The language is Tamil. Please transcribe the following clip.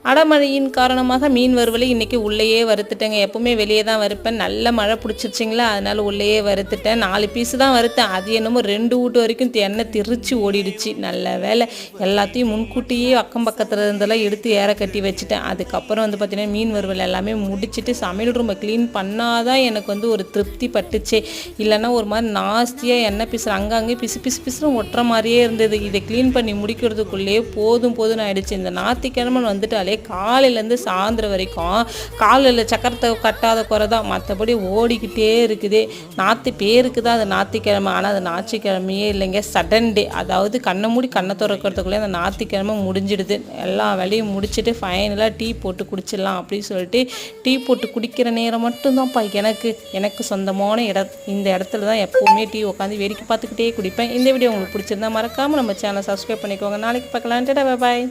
அடமழையின் காரணமாக மீன் வறுவலை இன்றைக்கி உள்ளேயே வறுத்துட்டேங்க. எப்போவுமே வெளியே தான் வறுப்பேன். நல்ல மழை பிடிச்சிருச்சிங்களா, அதனால் உள்ளேயே வறுத்துட்டேன். 4 பீஸு தான் வறுத்தேன். அது என்னமோ 2 வீட்டு வரைக்கும் எண்ணெய் திரிச்சு ஓடிடுச்சு. நல்ல வேலை எல்லாத்தையும் முன்கூட்டியே அக்கம் பக்கத்தில் இருந்தெல்லாம் எடுத்து ஏற கட்டி வச்சுட்டேன். அதுக்கப்புறம் பார்த்திங்கன்னா மீன் வறுவல் எல்லாமே முடிச்சுட்டு சமையல் ரூமை க்ளீன் பண்ணாதான் எனக்கு ஒரு திருப்தி பட்டுச்சே. இல்லைன்னா ஒரு மாதிரி நாஸ்தியாக எண்ணெய் பீஸு அங்கங்கே பிசு பிசு பிசுன்னு ஒட்டுற மாதிரியே இருந்தது. இதை க்ளீன் பண்ணி முடிக்கிறதுக்குள்ளேயே போதும்னு ஆயிடுச்சு. இந்த ஞாயிற்றுக்கிழமை வந்துட்டாலே காலையிலேருந்து சாயந்தரம் வரைக்கும் காலையில் சக்கரத்தை கட்டாத குறை தான், மற்றபடி ஓடிக்கிட்டே இருக்குதே. பேருக்கு தான் அது ஞாயிற்றுக்கிழமை, ஆனால் அது ஞாயிற்றுக்கிழமையே இல்லைங்க, சடன் டே. அதாவது கண்ணை மூடி கண்ணை திறக்கிறதுக்குள்ளே அந்த ஞாயிற்றுக்கிழமை முடிஞ்சிடுது. எல்லா வேலையும் முடிச்சுட்டு ஃபைனலாக டீ போட்டு குடிச்சிடலாம் அப்படின்னு சொல்லிட்டு டீ போட்டு குடிக்கிற நேரம் மட்டும்தான்ப்பா எனக்கு சொந்தமான இந்த இடத்துல தான் எப்போவுமே டீ உட்காந்து வேடிக்கை பார்த்துக்கிட்டே குடிப்பேன். இந்த வீடியோ உங்களுக்கு பிடிச்சிருந்தா மறக்காமல் நம்ம சேனலை சப்ஸ்கிரைப் பண்ணிக்கோங்க. நாளைக்கு பார்க்கலாம். பாய்.